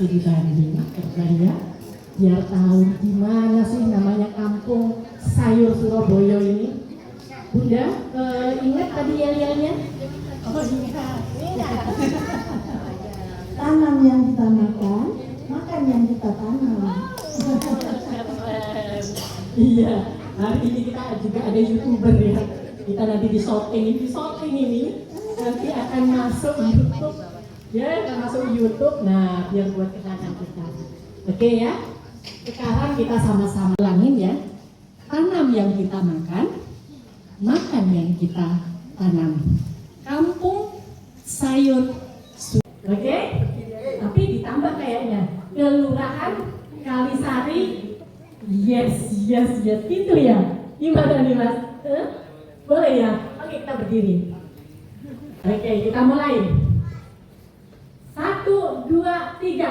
pasti di Bandung, keren ya. Biar tahu gimana sih namanya kampung sayur Surabaya ini. Bunda, ingat tadi yel-yelnya? Oh ingat. Tanam yang kita makan, makan yang kita tanam. Iya, hari ini kita juga ada YouTuber ya. Kita nanti di shooting ini nanti akan masuk YouTube. Ya, akan masuk YouTube. Nah, biar buat kenangan kita. Oke ya. Sekarang kita sama-sama ulangin ya. Tanam yang kita makan, makan yang kita tanam. Kampung sayur. Oke? Tapi ditambah kayaknya. Kelurahan Kalisari. Yes. Gitu ya. Gimana nih Mas? Boleh ya? Oke, kita berdiri. Oke, kita mulai. 1, 2, 3.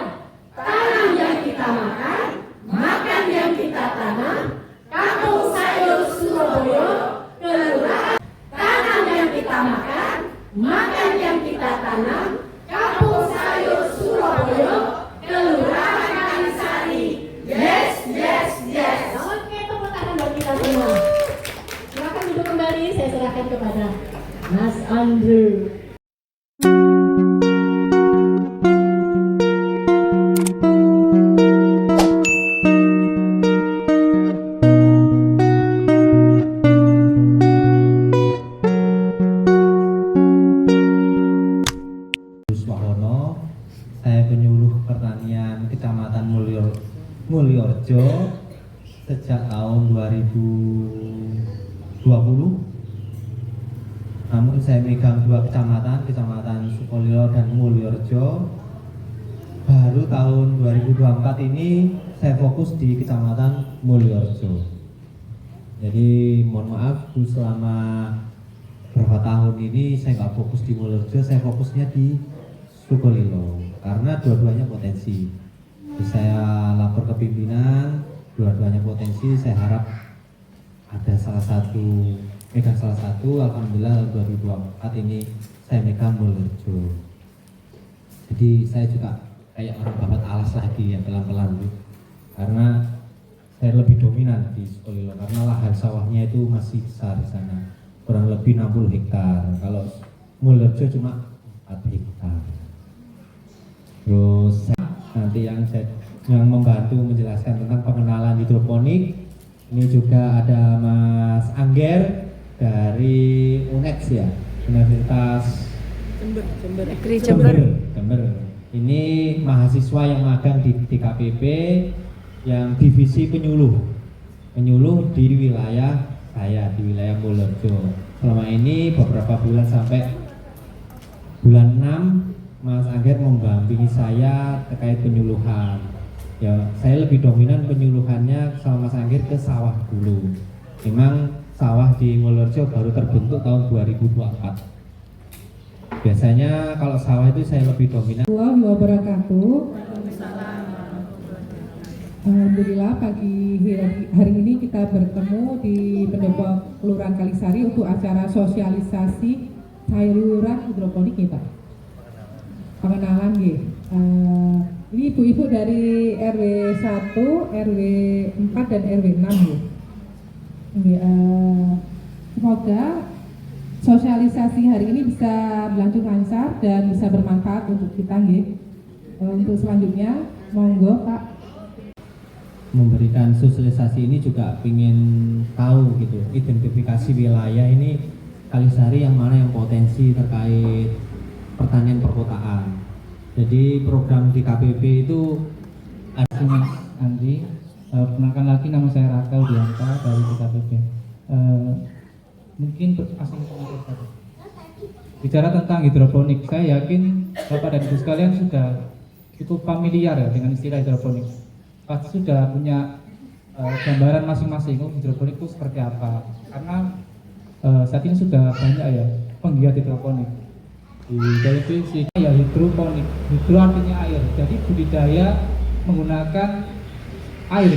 Tanam yang kita makan, makan yang kita tanam. Kampung sayur Surabaya, kelurahan. Tanam yang kita makan, makan yang kita tanam. Kampung sayur Surabaya, kelurahan Kalisari. Yes. Oke, tepuk tangan buat kita semua. Silakan duduk kembali, saya serahkan kepada Mas Andrew. Saya penyuluh pertanian Kecamatan Mulyorjo sejak tahun 2020. Namun saya megang 2 kecamatan Sukolilo dan Mulyorjo. Baru tahun 2024 ini saya fokus di Kecamatan Mulyorjo. Jadi mohon maaf Bu, selama berapa tahun ini saya nggak fokus di Mulyorjo, saya fokusnya di Sukolilo karena dua-duanya potensi. Terus saya lapor ke pimpinan, dua-duanya potensi, saya harap ada megang salah satu. Alhamdulillah 2024 ini saya megang Mulyorjo. Jadi saya juga kayak orang babat alas lagi ya, pelan-pelan Bu. Karena saya lebih dominan di Sukolilo karena lahan sawahnya itu masih besar di sana, kurang lebih 60 hektar. Kalau Mulyorjo cuma 4 hektar. Terus nanti yang membantu menjelaskan tentang pengenalan hidroponik ini juga ada Mas Angger dari UNEX ya, Universitas Jember. Ini mahasiswa yang magang di DKPP yang divisi penyuluh di wilayah saya, di wilayah Mulyorjo. Selama ini beberapa bulan sampai bulan 6 Mas Angger memdampingi saya terkait penyuluhan. Ya, saya lebih dominan penyuluhannya sama Mas Angger ke sawah dulu. Memang sawah di Mulyorjo baru terbentuk tahun 2024. Biasanya kalau sawah itu saya lebih dominan. Warahmatullahi wabarakatuh. Alhamdulillah pagi hari ini kita bertemu di Pendopo Kelurahan Kalisari untuk acara sosialisasi sayuran hidroponik kita. Pengenalan ya. Ini ibu-ibu dari RW 1, RW 4 dan RW 6 ya. Semoga sosialisasi hari ini bisa berlangsung lancar dan bisa bermanfaat untuk kita ya. Untuk selanjutnya monggo Pak. Memberikan sosialisasi ini juga ingin tahu gitu, identifikasi wilayah ini Kalisari yang mana yang potensi terkait pertanian perkotaan. Jadi program di KPP itu ada. Mas Andi, perkenalkan lagi nama saya Raka Udianta dari KPP. Mungkin asal bicara tentang hidroponik, saya yakin Bapak dan Ibu sekalian sudah cukup familiar ya dengan istilah hidroponik. Pasti sudah punya gambaran masing-masing hidroponik itu seperti apa. Karena saat ini sudah banyak ya penggiat hidroponik. Di definisi ya hidroponik, hidro artinya air. Jadi budidaya menggunakan air,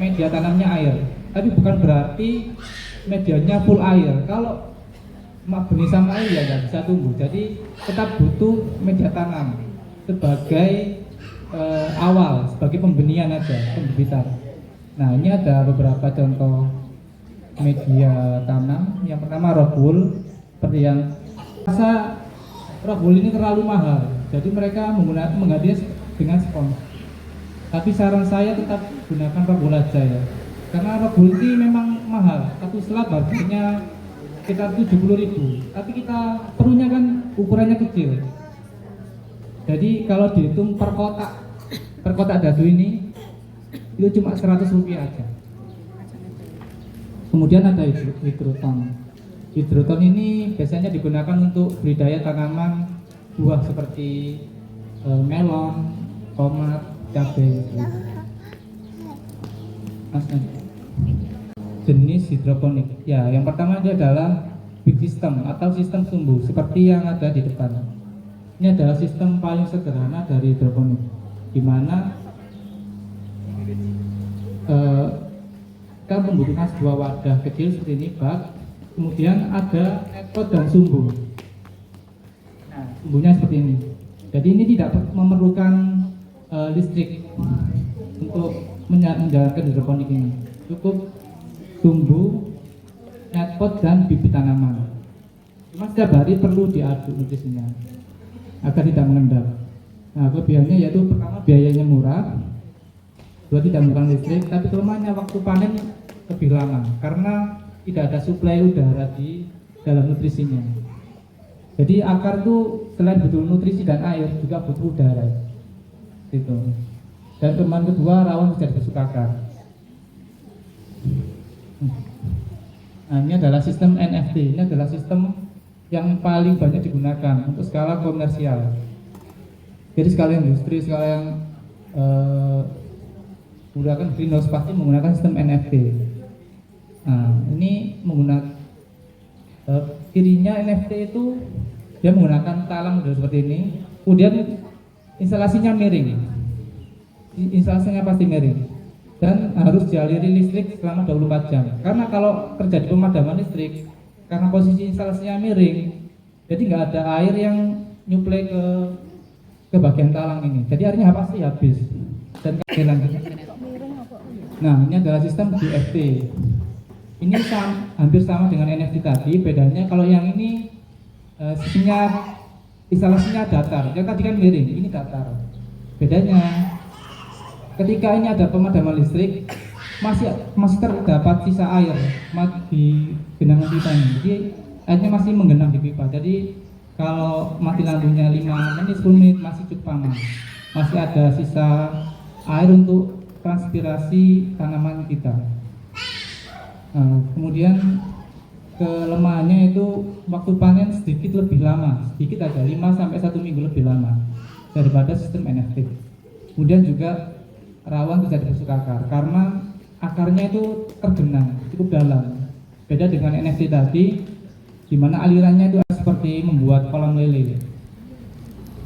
media tanamnya air. Tapi bukan berarti medianya full air. Kalau benih sama air ya nggak bisa tumbuh. Jadi tetap butuh media tanam sebagai awal sebagai pembenihan aja, pembibitan. Nah, ini ada beberapa contoh media tanam. Yang pertama rockwool, seperti yang rasa rockwool ini terlalu mahal, jadi mereka mengganti dengan spons. Tapi saran saya tetap gunakan rockwool aja ya, karena rockwool ini memang mahal. Satu slab harganya sekitar 70.000, tapi kita perlunya kan ukurannya kecil. Jadi kalau dihitung per kotak dadu ini itu cuma 100 rupiah aja. Kemudian ada hidroton. Hidroton ini biasanya digunakan untuk budidaya tanaman buah seperti melon, tomat, cabai. Jenis hidroponik. Ya, yang pertama ini adalah big system atau sistem sumbu seperti yang ada di depan. Ini adalah sistem paling sederhana dari hidroponik, di mana kita membutuhkan sebuah wadah kecil seperti ini, bak, kemudian ada netpot dan sumbu. Nah, sumbunya seperti ini. Jadi ini tidak memerlukan listrik untuk menjalankan hidroponik ini. Cukup sumbu, netpot dan bibit tanaman. Cuma setiap hari perlu diaduk nutrisinya agar tidak mengendap. Nah, kelebihannya yaitu pertama biayanya murah, dua tidak menggunakan listrik, tapi kelemahannya waktu panen lebih lama karena tidak ada suplai udara di dalam nutrisinya. Jadi akar itu selain butuh nutrisi dan air juga butuh udara. Gitu. Dan kelemahan kedua rawan menjadi busuk akar. Nah, ini adalah sistem NFT. Ini adalah sistem yang paling banyak digunakan untuk skala komersial. Jadi skala industri, skala yang menggunakan greenhouse pasti menggunakan sistem NFT. Nah, ini menggunakan kirinya NFT itu dia menggunakan talang model seperti ini. Kemudian instalasinya miring. Instalasinya pasti miring dan harus dialiri listrik selama 24 jam. Karena kalau terjadi pemadaman listrik, karena posisi instalasinya miring, jadi nggak ada air yang nyuplai ke bagian talang ini. Jadi airnya pasti habis dan kehilangan. Nah, ini adalah sistem DFT. Ini hampir sama dengan NFT tadi. Bedanya kalau yang ini sistemnya instalasinya datar. Yang tadi kan miring, ini datar. Bedanya ketika ini ada pemadaman listrik, masih terdapat sisa air di genangan pipa ini. Jadi airnya masih menggenang di pipa. Jadi kalau mati lampunya 5 menit 10 menit masih cukup aman. Masih ada sisa air untuk transpirasi tanaman kita. Nah, kemudian kelemahannya itu waktu panen sedikit lebih lama, sedikit ada 5 sampai 1 minggu lebih lama daripada sistem NFT. Kemudian juga rawan terjadi busuk akar karena akarnya itu tergenang cukup dalam. Beda dengan NFT tadi, di mana alirannya itu seperti membuat kolam lele.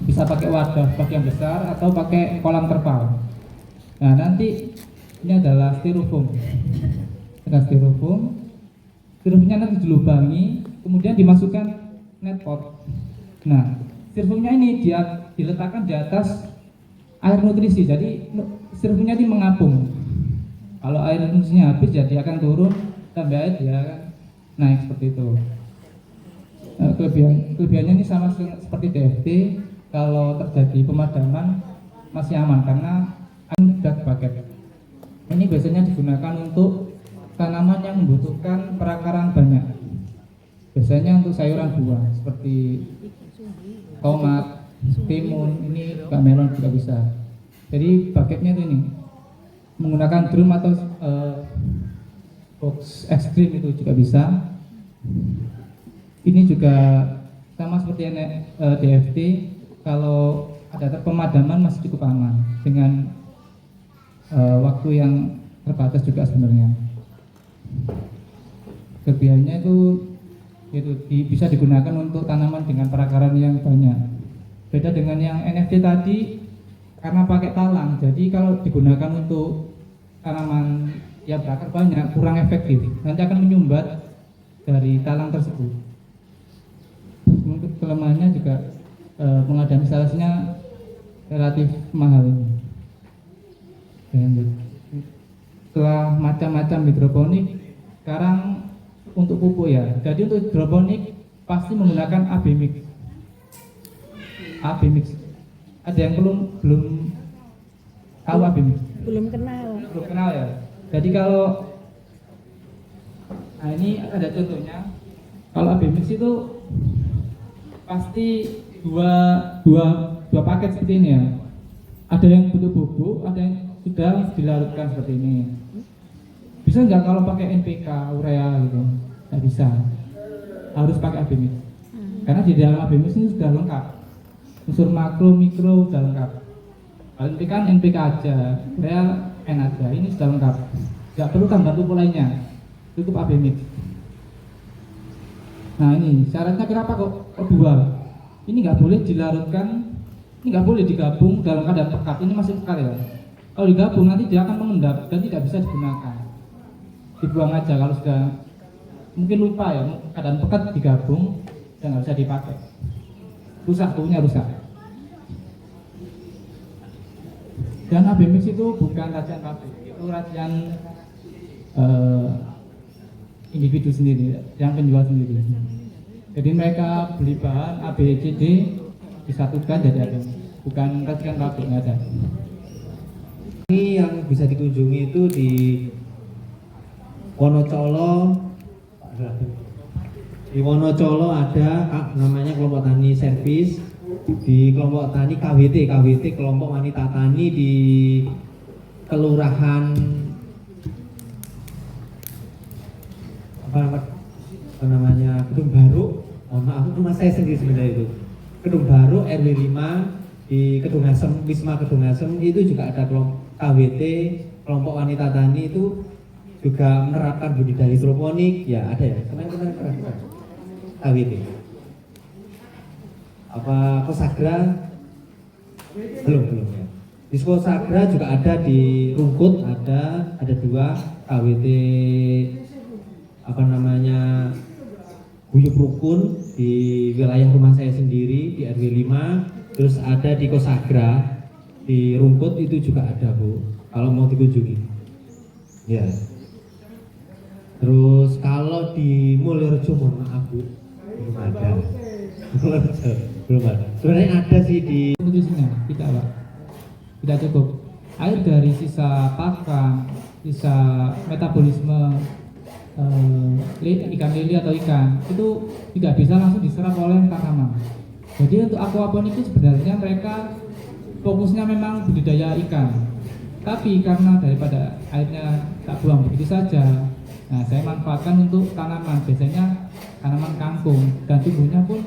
Bisa pakai wadah bagian besar atau pakai kolam terpal. Nah, nanti ini adalah styrofoam. Ada styrofoam. Styrofoamnya nanti dilubangi, kemudian dimasukkan netpot. Nah, styrofoamnya ini dia diletakkan di atas air nutrisi. Jadi styrofoamnya ini mengapung. Kalau air nutrisinya habis, jadi akan turun, tambah air dia akan naik seperti itu. Nah, kelebihannya ini sama seperti DFT. Kalau terjadi pemadaman masih aman karena sudah paket. Ini biasanya digunakan untuk tanaman yang membutuhkan perakaran banyak. Biasanya untuk sayuran buah seperti tomat, timun, ini juga melon juga bisa. Jadi paketnya itu ini menggunakan drum atau box ekstrim itu juga bisa. Ini juga sama seperti DFT. Kalau ada pemadaman masih cukup aman dengan waktu yang terbatas juga sebenarnya. Kelebihannya itu bisa digunakan untuk tanaman dengan perakaran yang banyak. Beda dengan yang NFT tadi karena pakai talang, jadi kalau digunakan untuk tanaman yang berakar banyak kurang efektif. Nanti akan menyumbat dari talang tersebut. Untuk kelemahannya juga pengadaan instalasinya relatif mahal ini. Lanjut. Setelah macam-macam hidroponik, sekarang untuk pupuk ya. Jadi untuk hidroponik pasti menggunakan AB mix. AB mix. Ada yang belum tahu AB mix? Belum kenal. Belum kenal ya. Jadi kalau nah ini ada contohnya. Kalau AB mix itu pasti dua paket seperti ini ya. Ada yang butuh bubuk, ada yang sudah dilarutkan seperti ini. Bisa nggak kalau pakai NPK, urea gitu? Nggak bisa. Harus pakai AB mix. Karena di dalam AB mix ini sudah lengkap. Unsur makro, mikro sudah lengkap. Kalau NPK kan NPK aja, urea N aja. Ini sudah lengkap. Nggak perlu tambah pupuk lainnya. Cukup AB mix. Nah ini syaratnya kenapa kok dua? Ini nggak boleh dilarutkan, ini nggak boleh digabung dalam keadaan pekat. Ini masih pekat ya. Kalau digabung nanti dia akan mengendap dan tidak bisa digunakan. Dibuang aja kalau sudah mungkin lupa ya keadaan pekat digabung dan nggak bisa dipakai. Rusak, punya rusak. Dan AB mix itu bukan racian pabrik, itu racian individu sendiri, yang penjual sendiri. Jadi mereka beli bahan A, B, C, D disatukan jadi ada, bukan racian pabrik, nggak ada. Ini yang bisa dikunjungi itu di Wonocolo. Di Wonocolo ada namanya kelompok tani servis, di kelompok tani KWT kelompok wanita tani di kelurahan apa namanya Kedung Baru. Maaf, rumah saya sendiri sebenarnya itu Kedung Baru RW 5 di Kedung Asem, Wisma Kedung Asem itu juga ada kelompok KWT kelompok wanita tani itu juga menerapkan budidaya hidroponik ya, ada ya kemarin KWT apa Kosagra belum ya. Di Kosagra juga ada, di Rungkut ada dua KWT apa namanya Guyup Rukun di wilayah rumah saya sendiri di RW 5, terus ada di Kosagra di Rungkut itu juga ada Bu kalau mau dikunjungi ya. Terus kalau di Mulyorejo mohon maaf Bu belum ada. Belum ada. Sebenarnya ada sih di Nutrisinya tidak Pak, tidak cukup. Air dari sisa pakan, sisa metabolisme ikan lele atau ikan itu tidak bisa langsung diserap oleh tanaman. Jadi untuk aquaponik itu sebenarnya mereka fokusnya memang budidaya ikan, tapi karena daripada airnya tak buang begitu saja, nah saya manfaatkan untuk tanaman, biasanya tanaman kangkung, dan tumbuhnya pun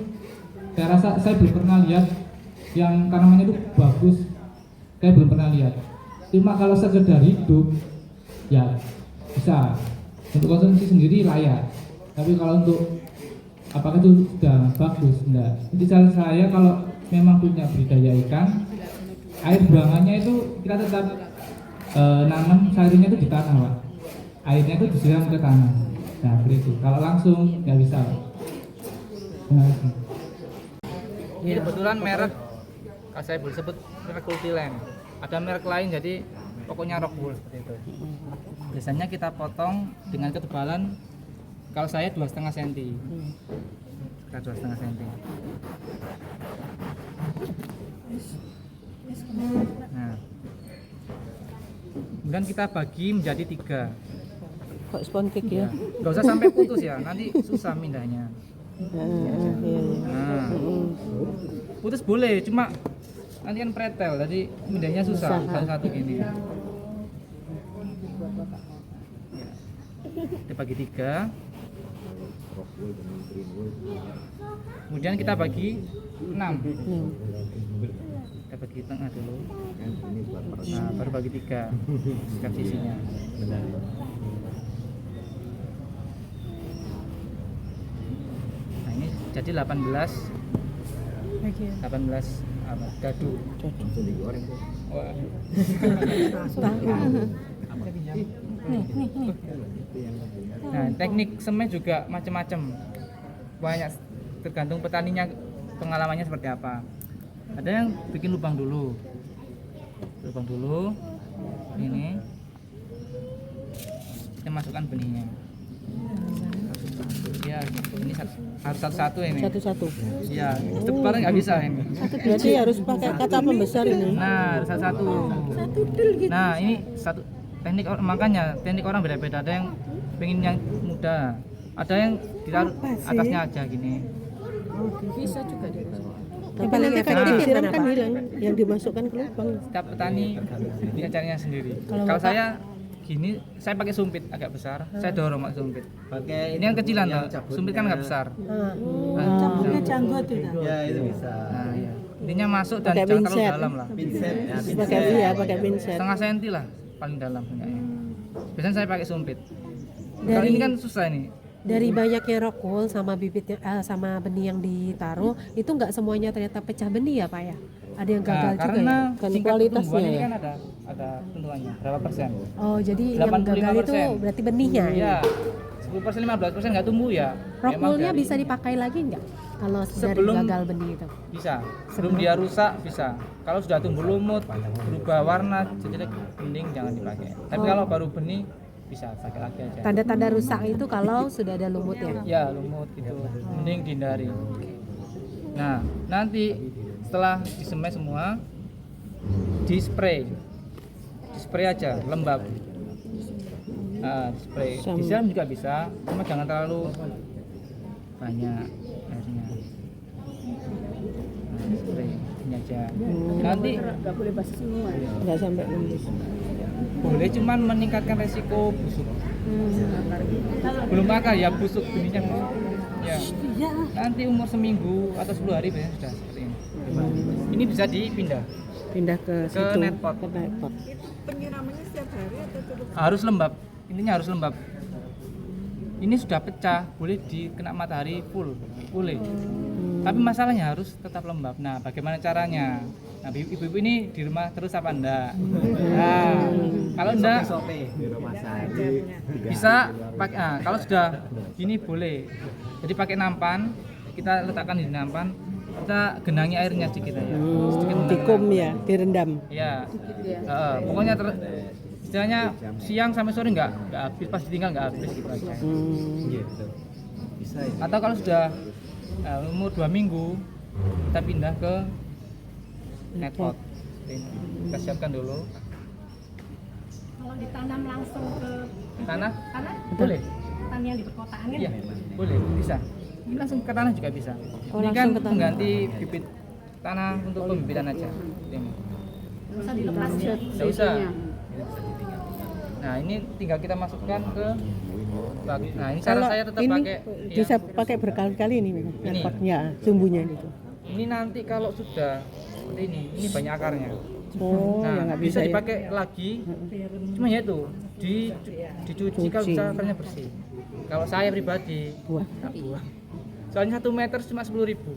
saya rasa saya belum pernah lihat yang tanamannya itu bagus, saya belum pernah lihat. Cuma kalau sekedar hidup ya bisa, untuk konsumsi sendiri layak, tapi kalau untuk apakah itu sudah bagus enggak. Jadi saya kalau memang punya budidaya ikan, air buangannya itu kita tetap nanam sayurnya itu di tanah Pak, airnya itu disiram ke tanah. Nah begitu, kalau langsung nggak bisa Pak. Ini kebetulan merek, kalau saya boleh sebut merek Cultiland. Ada merek lain, jadi pokoknya Rockwool seperti itu. Biasanya kita potong dengan ketebalan, kalau saya 2,5 cm. Kita 2,5 cm. Nah, kemudian kita bagi menjadi 3. Kok spontik ya? Nggak usah sampai putus ya, nanti susah mindahnya. Nah, putus boleh, cuma nanti kan pretel, jadi mindahnya susah. Satu-satu gini. Kita bagi 3. Kemudian kita bagi 6. Kita bagi tengah dulu. Nah, baru bagi 3. Sikat sisinya. Nah, ini jadi 18 gadu. Wah. Nah, teknik semai juga macam-macam, banyak, tergantung petaninya, pengalamannya seperti apa. Ada yang bikin lubang dulu, lubang dulu ini, kita masukkan benihnya ya, ini harus satu-satu ini Satu-satu. ya, tebal nggak bisa ini. Berarti harus pakai kata pembesar ini. Nah, satu-satu. Nah, ini satu teknik makanya teknik orang beda-beda. Ada yang pengen yang muda, ada yang ditaruh atasnya aja gini. Tapi nanti kalau disiram kan hilang, yang dimasukkan ke lubang. Setiap petani punya caranya sendiri. Kalau saya gini, saya pakai sumpit agak besar, saya dorong pakai sumpit. Pakai Ini yang kecilan toh, sumpit kan nggak besar. Cabutnya janggut itu. Ya itu bisa. Nah, ya. Intinya masuk dan Pakai jangan terlalu pinset. dalam lah. Pinset. Ya, Pakai pinset. Setengah senti lah paling dalam punyanya. Biasanya saya pakai sumpit. Kalau ini kan susah ini. Dari banyaknya rokul sama bibit sama benih yang ditaruh itu nggak semuanya ternyata pecah benih ya Pak ya? Ada yang gagal juga karena ya? Kan tingkat kualitasnya pertumbuhan ini ya? kan ada tentuannya berapa persen. Oh jadi yang gagal itu 85%. berarti benihnya ya? Iya, 10% 15% nggak tumbuh ya. Rokulnya Memang bisa dipakai lagi nggak? Kalau dari Sebelum- gagal benih itu? bisa. Sebelum dia rusak bisa. Kalau sudah tumbuh lumut, berubah warna, jelek, mending jangan dipakai. Tapi kalau baru benih bisa pakai lagi aja. Tanda-tanda rusak itu kalau sudah ada lumutnya? Ya lumut gitu, mending dihindari. Nah nanti setelah disemai semua, di spray aja lembab. Nah, spray, disiram juga bisa, cuma jangan terlalu banyak airnya. Nah, spray ini aja. Nanti Nggak sampai nembus. boleh cuman meningkatkan resiko busuk. Belum akar ya busuk benihnya busuk. Ya. Nanti umur seminggu atau 10 hari biasanya sudah seperti ini. Ini bisa dipindah Pindah ke situ. netpot. Ke netpot. Harus lembab. Intinya harus lembab. Ini sudah pecah, boleh dikena matahari full, boleh. Tapi masalahnya harus tetap lembab. Nah, bagaimana caranya? Nah, ibu-ibu ini di rumah terus apa enggak? Nah, kalau enggak di rumah saya. bisa pakai. Kalau sudah gini boleh. Jadi pakai nampan, kita letakkan di nampan, kita genangi airnya sedikit aja. Sedikit Dikum ya, direndam. Ya. Pokoknya istilahnya siang sampai sore nggak habis, pas ditinggal nggak habis gitu aja. Gitu. Bisa ya. Atau kalau sudah umur 2 minggu kita pindah ke netpot. Ini kita siapkan dulu. Kalau ditanam langsung ke Tanah boleh. boleh. Pertanian di perkotaan kan? Iya, boleh, bisa. Ini langsung ke tanah juga bisa. Oh, Ini langsung kan ke tanah. mengganti bibit tanah untuk pembibitan aja. Ini. Nggak usah dilepas ya. Nggak usah. Nah, ini tinggal kita masukkan ke bak. Nah, ini cara Kalau saya tetap ini pakai bisa ya. pakai berkali-kali ini netpotnya, sumbunya itu. Ini nanti kalau sudah seperti ini banyak akarnya. Oh, ya Nah, nggak bisa bisa ya. dipakai lagi. Cuma ya itu dicuci kalau bisa akarnya bersih. Kalau saya pribadi Buah. tak buang. Soalnya 1 meter cuma 10.000.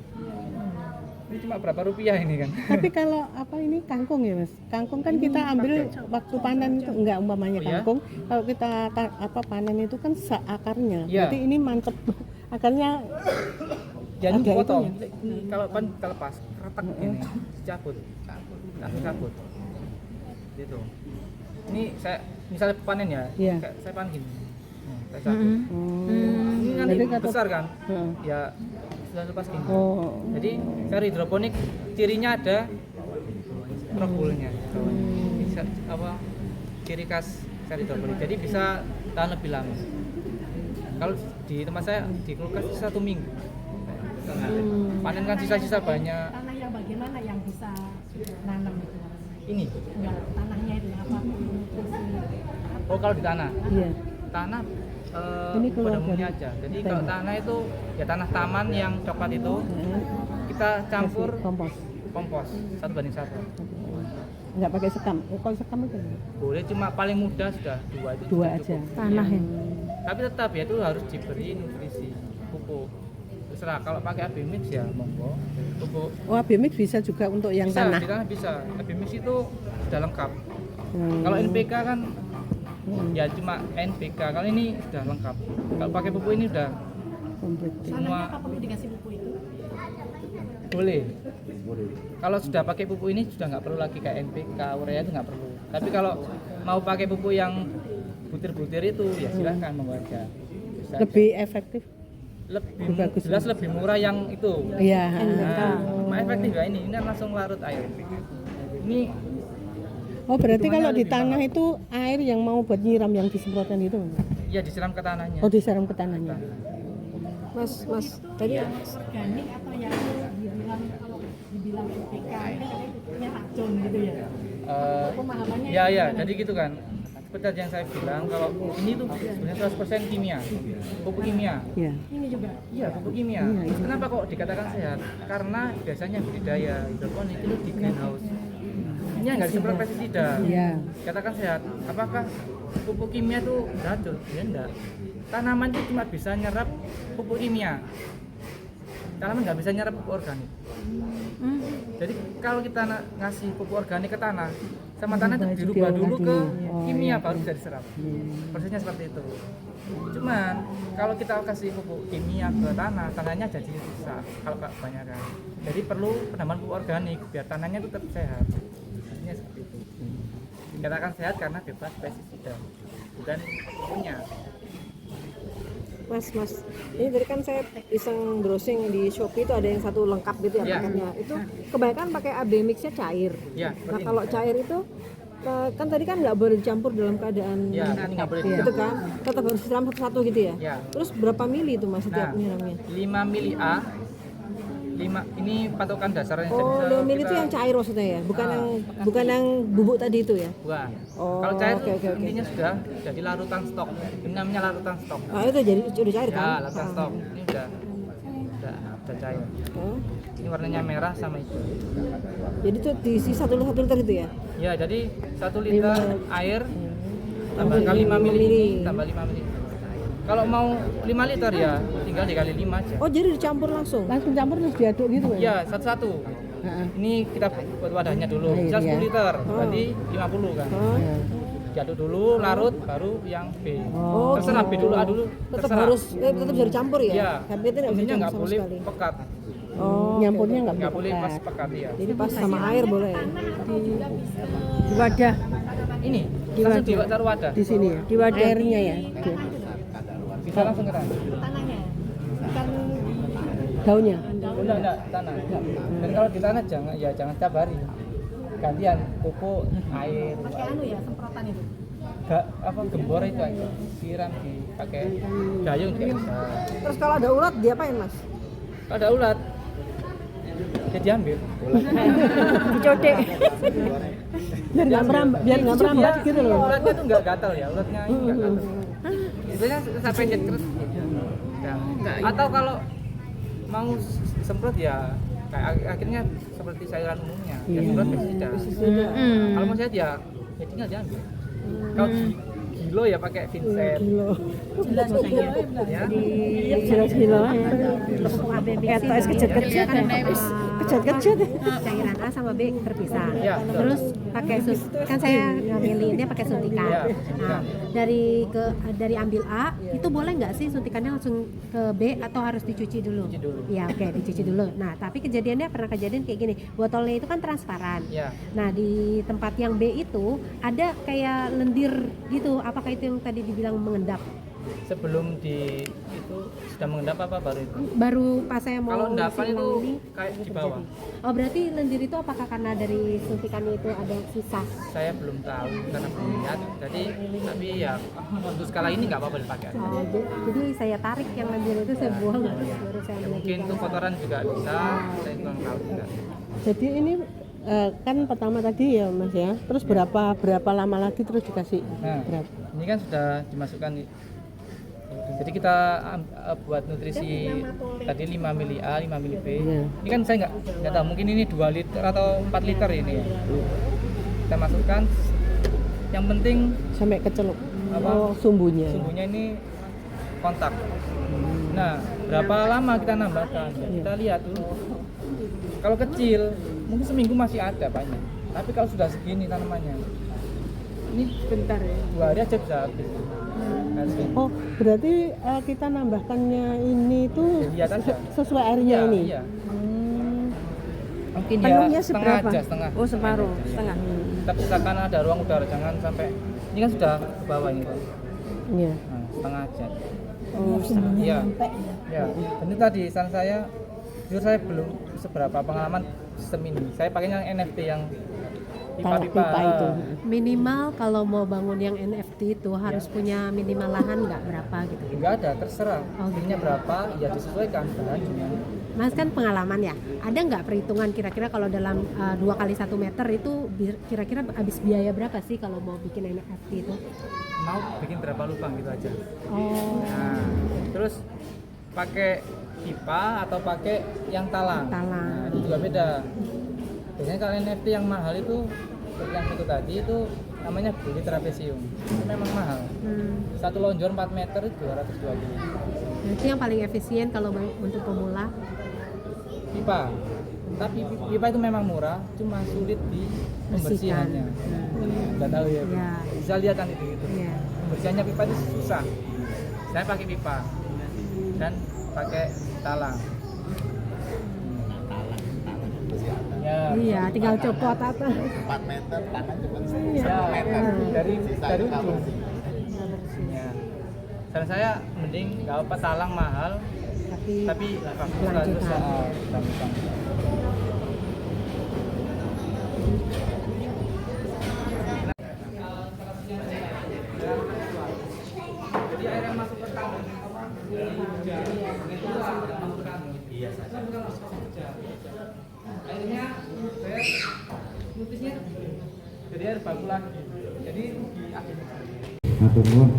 Ini cuma berapa rupiah ini kan? Tapi kalau apa ini kangkung ya Mas? Kangkung kan kita ambil waktu panen itu enggak umpamanya Oh, ya? kangkung. Kalau kita panen itu kan akarnya. Iya. Berarti ini mantep akarnya. Jangan Ada dipotong. itunya. Ini kalau kita lepas, retak ini, cabut, langsung cabut. Gitu. Ini saya misalnya panen ya, Iya. saya panen gini. Saya cabut. Ini kan Jadi kata- besar kan? Heeh. Ya sudah lepas gini. Oh. Jadi cara hidroponik cirinya ada rokulnya. Ini apa? Ciri khas cara hidroponik. Jadi bisa tahan lebih lama. Kalau di tempat saya di kulkas 1 minggu. Panen kan sisa-sisa banyak. Tanah yang bagaimana yang bisa nanam itu? Ini. Enggak, tanahnya itu apa? Oh kalau di tanah, Iya. tanah Ini keluar pada umumnya dari aja. Jadi tanah. kalau tanah itu ya tanah taman yang coklat itu kita campur Kompos. kompos 1:1. Enggak pakai sekam. Kalau sekam itu Boleh cuma paling mudah sudah 2 itu dua sudah aja. cukup. Tanah ya. Tapi tetap ya itu harus diberi nutrisi pupuk. Terserah kalau pakai AB mix ya monggo. Pupuk Oh, AB mix bisa juga untuk yang bisa, tanah. di tanah bisa. AB mix itu sudah lengkap. Hmm. Kalau NPK kan ya cuma NPK. Kalau ini sudah lengkap. Kalau pakai pupuk ini udah Komplit. semua Tanahnya apa perlu dikasih pupuk itu? boleh. Kalau sudah pakai pupuk ini sudah nggak perlu lagi kayak NPK, urea itu nggak perlu. Tapi kalau mau pakai pupuk yang butir-butir itu ya silahkan monggo aja. Bisa Lebih efektif. lebih bagus. jelas lebih murah yang itu. Iya. Nah, efektif ya ini kan langsung larut air. Ini Oh berarti hitungannya kalau di lebih tanah mahal. itu air yang mau buat nyiram yang disemprotkan itu? ya disiram ke tanahnya. Oh disiram ke tanahnya. Mas tadi Organik atau yang dibilang kalau dibilang NPK ini katanya racun gitu ya. Pemahamannya Ya, jadi gitu kan. Seperti yang saya bilang, kalau ini tuh sebenarnya 100% kimia, pupuk kimia. Iya. ini juga Iya, pupuk kimia. Kenapa kok dikatakan sehat? Karena biasanya budidaya hidroponik itu di greenhouse. Ini nggak disemprot pestisida. Iya. Dikatakan sehat. Apakah pupuk kimia itu racun? Ya enggak. Tanaman itu cuma bisa nyerap pupuk kimia. Tanaman nggak bisa nyerap pupuk organik. Jadi kalau kita ngasih pupuk organik ke tanah, sama tanah itu dirubah dulu ke kimia baru bisa diserap. Prosesnya seperti itu. Cuman kalau kita kasih pupuk kimia ke tanah, tanahnya jadi rusak kalau kebanyakan. Jadi perlu penambahan pupuk organik biar tanahnya tetap sehat. Intinya seperti itu. Dikatakan sehat karena bebas pestisida, bukan pupuknya. Mas, ini tadi kan saya iseng browsing di Shopee itu ada yang satu lengkap gitu ya Ya. paketnya. Itu kebanyakan pakai AB mixnya cair. Ya, Nah seperti kalau ini. cair itu kan tadi kan nggak boleh dicampur dalam keadaan Ya, ini nggak boleh gitu dicampur. kan, tetap harus disiram satu-satu gitu ya. Ya. Terus berapa mili itu mas setiap Nah, nyiramnya? 5 mili A, 5 ini patokan dasarnya. Oh, 5 mili itu yang cair maksudnya ya, bukan yang bubuk tadi itu ya. Bukan. Oh, Kalau cair oke. intinya sudah jadi larutan stok. Ini namanya larutan stok. Ah itu jadi udah cair Ya, kan? larutan Ah. stok. Ini udah cair. Oh. Ini warnanya merah sama itu. Jadi tuh diisi 1 liter gitu ya? Ya, jadi 1 liter air tambahkan 5 mili ini tambah 5 mili. Kalau mau 5 liter ya tinggal dikali 5 aja. Oh jadi dicampur langsung? Langsung campur terus diaduk gitu ya? Ya, satu-satu. Heeh. Ini kita buat wadahnya dulu. Air, Misal ya. 10 liter, berarti 50 kan. Oh. Iya. Diaduk dulu, larut, baru yang B. Oh, Terserah B dulu, A dulu. Tetap terserah. harus tetap bisa dicampur ya? Ya, Tapi itu nggak intinya bisa nggak sama boleh sekali. pekat. Oh, Nyampurnya nggak Nggak boleh boleh pas pekat ya. jadi pas sama air boleh. di wadah Ini langsung ditaruh wadah. di sini ya. Di wadah airnya ya. Bisa langsung ke tanah. Daunnya. Enggak, tanah. Dan kalau di tanah jangan setiap hari. Gantian pupuk, air. pakai anu ya semprotan itu. Gembor itu aja. Siram dipakai gayung juga bisa. Terus kalau ada ulat diapain mas? Kalau ada ulat ya diambil. Dicodek. biar nggak merambat gitu loh. Ulatnya tuh nggak gatal ya, ulatnya ini nggak gatal. Biasanya saya pencet terus. Ya. Atau kalau mau semprot ya kayak akhirnya seperti sayuran umumnya, ya semprot pestisida. Kalau mau sehat ya tinggal diambil. Kalau kilo ya pakai Vincent. Ya. Kilo. Terus kecet-kecet. Kecet-kecet. Cairan A sama B terpisah. Ya, betul. Terus pakai kan saya milihnya pakai suntikan. Ya, Nah, dari ambil A itu boleh nggak sih suntikannya langsung ke B atau harus dicuci dulu? Cuci dulu. Iya, oke, dicuci dulu. Nah, tapi pernah kejadian kayak gini. Botolnya itu kan transparan. Ya. Nah, di tempat yang B itu ada kayak lendir gitu. Apakah itu yang tadi dibilang mengendap? Sebelum itu sudah mengendap apa baru itu? Baru pas saya mau Kalau endapan isi itu ulang ini kayak di bawah. terjadi. Oh, berarti lendir itu apakah karena dari suntikannya itu ada sisa? Saya belum tahu karena belum lihat. Jadi tapi ya untuk skala ini nggak apa-apa dipakai. Oh, jadi saya tarik yang lendir itu saya buang terus baru saya Ya, lihat mungkin di untuk dalam. kotoran juga bisa. Saya kurang tahu juga. Jadi ini kan pertama tadi ya mas ya. Terus berapa lama lagi terus dikasih? Nah, Berapa? ini kan sudah dimasukkan. Jadi kita buat nutrisi tadi 5 mili A, 5 mili B. Iya. Ini kan saya nggak tahu, mungkin ini 2 liter atau 4 liter ini ya. Kita masukkan. Yang penting Sampai keceluk. Apa? Oh, sumbunya. sumbunya ini kontak. Nah, berapa lama kita nambahkan? Ya, kita lihat dulu. Kalau kecil, mungkin seminggu masih ada banyak. Tapi kalau sudah segini tanamannya, ini Bentar ya. 2 hari aja bisa habis. Nah, segini. Oh, berarti kita nambahkannya ini tuh Lihat aja. sesuai airnya Iya, ini. iya. mungkin Penuhnya ya setengah seberapa? aja, setengah. Oh, separuh, setengah. Kita pisahkan ada ruang udara, jangan sampai ini kan sudah ke bawah ini Pak. Iya. Nah, setengah aja. Oh, setengah. Iya. Ya, ini tadi saran saya, jujur saya belum seberapa pengalaman sistem ini. Saya pakainya yang NFT yang pipa-pipa. Pipa itu. Minimal kalau mau bangun yang NFT itu harus punya minimal lahan nggak berapa gitu. Enggak ada, terserah. Oh, gitu. Ininya berapa, ya disesuaikan bahannya. Mas kan pengalaman ya, ada nggak perhitungan kira-kira kalau dalam 2 kali 1 meter itu kira-kira habis biaya berapa sih kalau mau bikin NFT itu? Mau bikin berapa lubang gitu aja. Oh, Nah, terus pakai pipa atau pakai yang talang. Talang. Nah, itu juga beda. Biasanya kalau NFT yang mahal itu seperti yang itu tadi itu namanya buli trapesium. Itu memang mahal. Satu lonjor 4 meter itu 220. Itu yang paling efisien kalau untuk pemula. Pipa. Tapi pipa itu memang murah, cuma sulit di pembersihannya. Nggak tahu ya. Bu. Ya. Bisa lihat kan itu. Ya. Pembersihannya pipa itu susah. Saya pakai pipa dan pakai talang. Ya. Iya, tinggal copot atau 4 meter, tangan cuma Ya, 1 meter. dari Sisanya ujung. bersih. Ya. Saran saya mending nggak apa talang mahal, tapi bagus Lanjutan. lanjutan. Jadi air yang masuk ke tangan airnya nutisnya jadi air baku lagi. Jadi rugi akhirnya. Matur nuwun.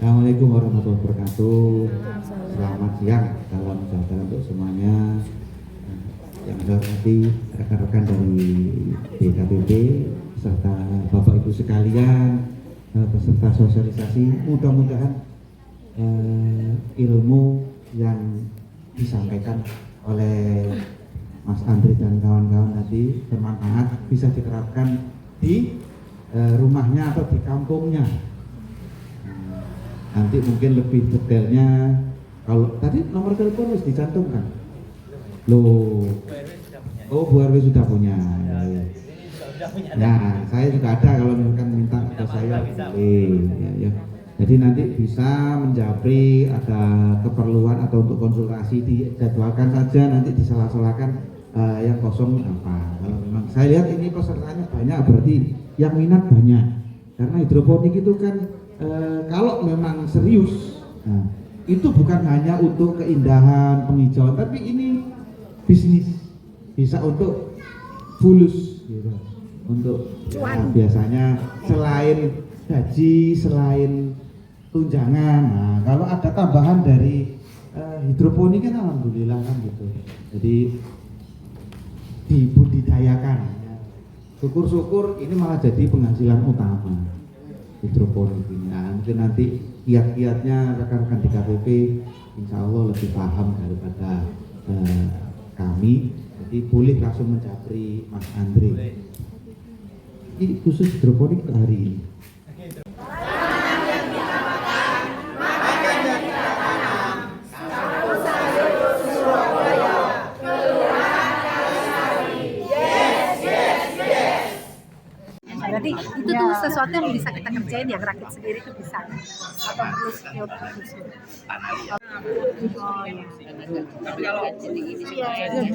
Assalamualaikum warahmatullahi wabarakatuh. Selamat siang, salam sejahtera untuk semuanya. Yang saya hormati rekan-rekan dari BKPP serta Bapak Ibu sekalian, peserta sosialisasi. Mudah-mudahan ilmu yang disampaikan oleh Mas Andri dan kawan-kawan tadi bermanfaat, bisa diterapkan di rumahnya atau di kampungnya. Nanti mungkin lebih detailnya, kalau tadi nomor telepon harus dicantumkan. Loh, oh Bu RW sudah punya. Nah, saya juga ada kalau misalkan minta ke saya. Ya. Jadi nanti bisa menjapri ada keperluan atau untuk konsultasi dijadwalkan saja, nanti disela-selakan yang kosong apa. Kalau memang saya lihat ini pesertanya banyak, berarti yang minat banyak. Karena hidroponik itu kan kalau memang serius, nah, itu bukan hanya untuk keindahan penghijauan, tapi ini bisnis, bisa untuk fulus, gitu. Untuk ya, biasanya selain gaji, selain tunjangan, nah kalau ada tambahan dari hidroponik kan alhamdulillah kan gitu. Jadi dibudidayakan, ya. Syukur-syukur ini malah jadi penghasilan utama hidroponik ini. Nah, mungkin nanti kiat-kiatnya rekan-rekan di KPP insya Allah lebih paham daripada kami. Jadi boleh langsung menjapri Mas Andri. Ini khusus hidroponik untuk hari ini. Berarti itu tuh sesuatu yang bisa kita kerjain, yang rakit sendiri tuh bisa atau perlu skill khusus. Oh iya. Tapi kalau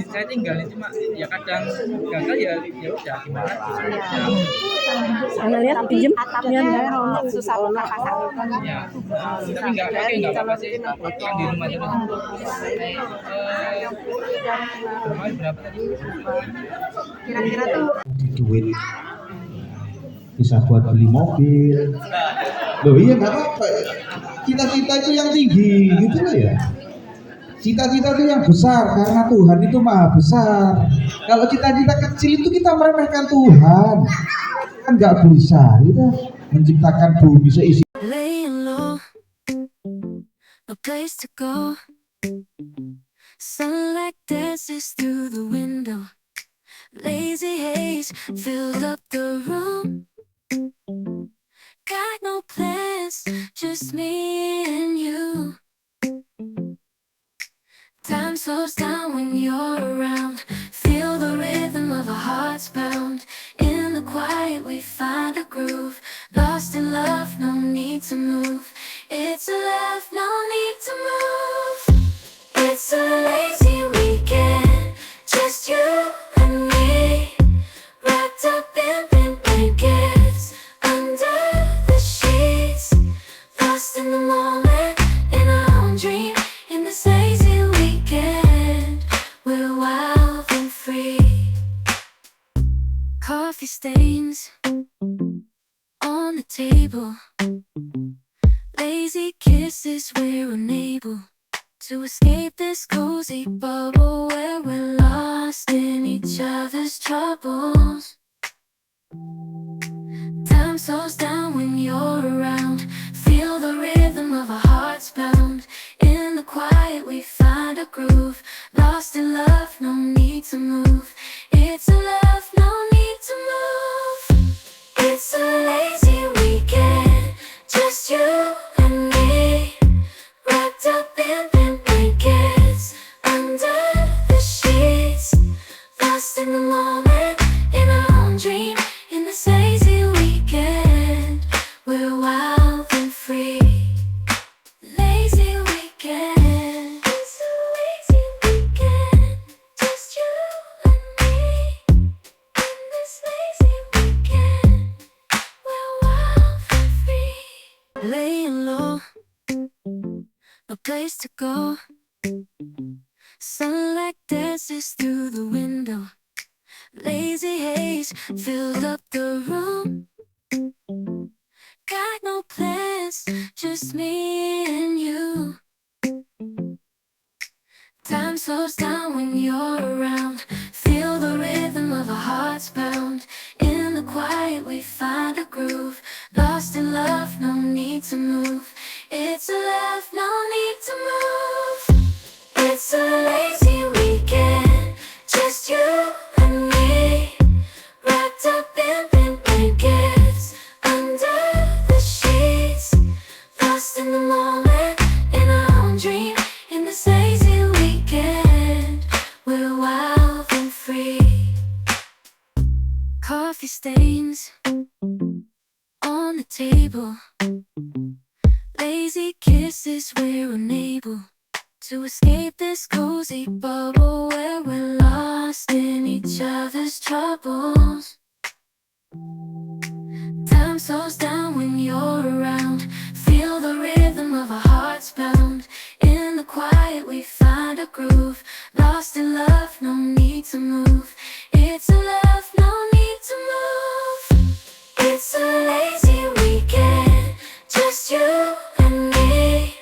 saya tinggalin cuma ya kadang gagal ya udah gimana. Anda lihat pinjem Atapnya susah banget pasang. Ya. Tapi nggak apa-apa sih. Yang di rumah aja. Berapa tadi? Kira-kira tuh Duit bisa buat beli mobil. Loh iya nggak apa-apa. Cita-cita itu yang tinggi gitu loh ya. Cita-cita itu yang besar karena Tuhan itu maha besar. Kalau cita-cita kecil itu kita meremehkan Tuhan. Kan nggak bisa kita menciptakan bumi seisi. Laying low, no place to go. Sunlight dances through the window. Lazy haze filled up the room. Got no plans, just me and you. Time slows down when you're around. Feel the groove. Lost in love, no need to move. It's a love, no need to move. It's a lazy weekend, just you and me, wrapped up in pink blankets under the sheets, lost in the moment, in our own dream. In this lazy weekend, we're wild and free. Coffee stains on the table, lazy kisses, we're unable to escape this cozy bubble where we're lost in each other's troubles. Time slows down when you're around. Feel the rhythm of our hearts pound. In the quiet we find a groove. Lost in love, no need to move. It's a love, no need to move. It's a lazy weekend, just you and me, wrapped up in pink blankets under the sheets, lost in the moment, in our own dream. In this lazy weekend, we're wild and free. Lazy weekend, it's a lazy weekend, just you and me. In this lazy weekend, we're wild and free. Laying low, no place to go. Sunlight dances through the window. Lazy haze filled up the room. Got no plans, just me and you. Time slows down when you're around. Feel the rhythm of our hearts pound. In the quiet we find a groove. Lost in love, no need to move. It's a love, no need to move. It's a lazy weekend, just you and me, wrapped up in pink blankets under the sheets, lost in the moment, in our own dream. In this lazy weekend, we're wild and free. Coffee stains on the table, lazy kisses, we're unable to escape this cozy bubble where we're lost in each other's troubles. Time slows down when you're around. Feel the rhythm of our hearts pound. In the quiet we find a groove. Lost in love, no need to move. It's a love, no need to move. It's a lazy weekend, just you and me,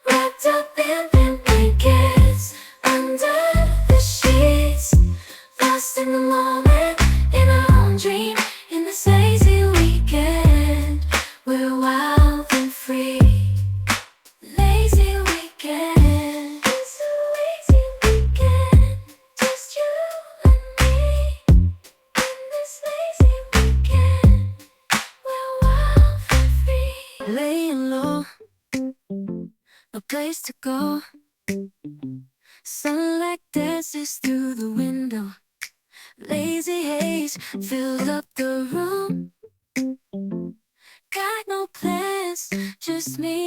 wrapped up in pink blankets under the sheets, lost in the moment, in our own dream. In this lazy weekend, we're wild and free. Lazy weekend, it's a lazy weekend, just you and me. In this lazy weekend, we're wild and free. Laying low, no place to go. Sunlight dances through the window. Lazy haze filled up the room. Got no plans, just me